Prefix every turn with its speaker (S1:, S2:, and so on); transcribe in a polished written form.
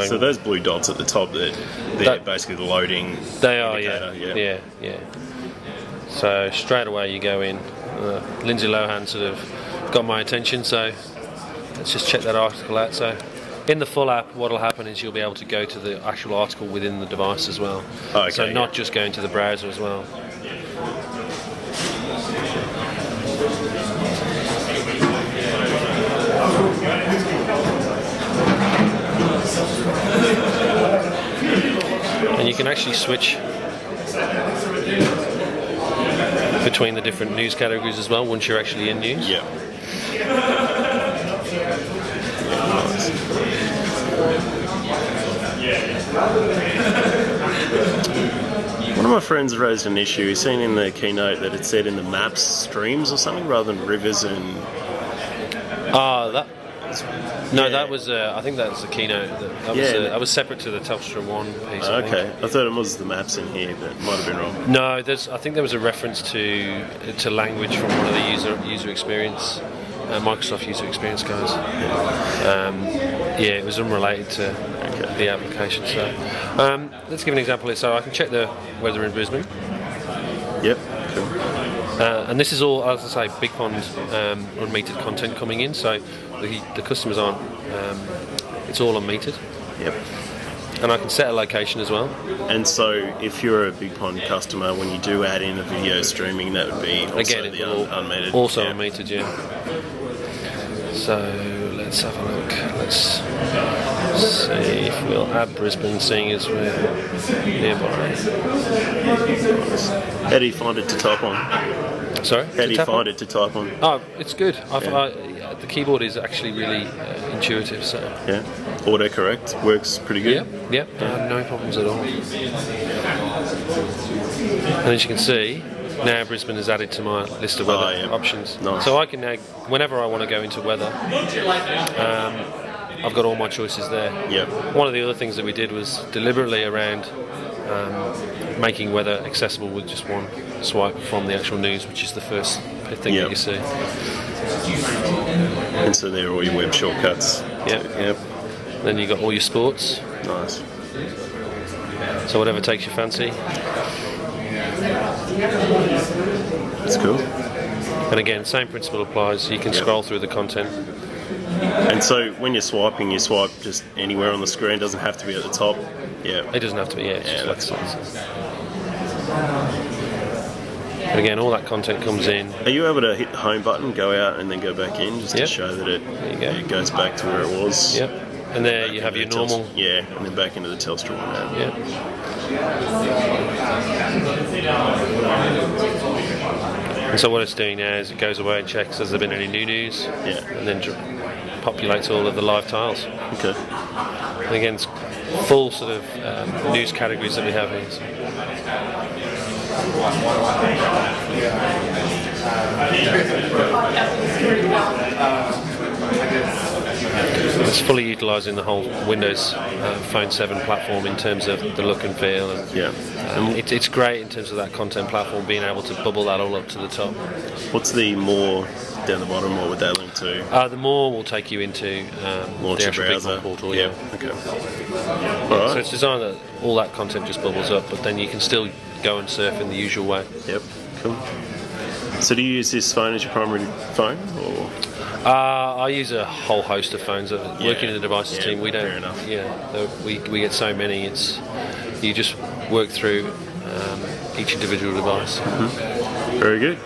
S1: So those blue dots at the top, they're basically the loading indicator.
S2: Yeah. So straight away you go in. Lindsay Lohan sort of got my attention, so let's just check that article out. So in the full app, what will happen is you'll be able to go to the actual article within the device as well.
S1: Okay,
S2: so not just going to the browser as well. And you can actually switch between the different news categories as well once you're actually in news.
S1: Yeah. One of my friends raised an issue. He's seen in the keynote that it said in the maps streams or something rather than rivers and...
S2: that was. I think that was the keynote. That was separate to the Telstra One piece.
S1: Okay, I thought it was the maps in here, but might have been wrong.
S2: No, I think there was a reference to language from one of the user experience, Microsoft user experience guys. It was unrelated to the application. So let's give an example here. So I can check the weather in Brisbane.
S1: Yep. Cool.
S2: And this is all, as I say, Big Pond unmetered content coming in. So the customers aren't. It's all unmetered.
S1: Yep.
S2: And I can set a location as well.
S1: And so, if you're a Big Pond customer, when you do add in a video streaming, that would be also unmetered.
S2: Also unmetered, yeah. So let's have a look. Let's see if we'll add Brisbane, seeing as we're nearby.
S1: How do you find it to type on?
S2: Sorry?
S1: How do you find it to type on?
S2: Oh, it's good. The keyboard is actually really intuitive. So
S1: yeah, autocorrect works pretty good.
S2: Yeah, no problems at all. And as you can see, now Brisbane is added to my list of weather options.
S1: Nice.
S2: So I can now, whenever I want to go into weather, I've got all my choices there.
S1: Yep.
S2: One of the other things that we did was deliberately around making weather accessible with just one swipe from the actual news, which is the first thing that you see.
S1: And so there are all your web shortcuts.
S2: Yep. Then you've got all your sports.
S1: Nice.
S2: So whatever takes your fancy.
S1: That's cool.
S2: And again, same principle applies. You can scroll through the content.
S1: And so when you're swiping, you swipe just anywhere on the screen. It doesn't have to be at the top. Yeah.
S2: It doesn't have to be. It's just
S1: that's
S2: nice. And again, all that content comes in.
S1: Are you able to hit the home button, go out, and then go back in just to show that it goes back to where it was?
S2: Yep. And there you have your normal.
S1: And then back into the Telstra One app.
S2: Yeah. And so what it's doing now is it goes away and checks has there been any new news.
S1: Yeah.
S2: And then populates all of the live tiles.
S1: Okay.
S2: And again, it's full sort of news categories that we have here. So. It's fully utilising the whole Windows Phone 7 platform in terms of the look and feel. And, it's great in terms of that content platform, being able to bubble that all up to the top.
S1: What's the more down the bottom? What would that link to?
S2: The more will take you into the actual Big Pond portal.
S1: Yeah. Okay. All right.
S2: So it's designed that all that content just bubbles up, but then you can still go and surf in the usual way.
S1: Yep. Cool. So do you use this phone as your primary phone, or?
S2: I use a whole host of phones. Working in the devices team, we don't.
S1: Fair enough.
S2: We get so many. You just work through each individual device.
S1: Mm-hmm. Very good.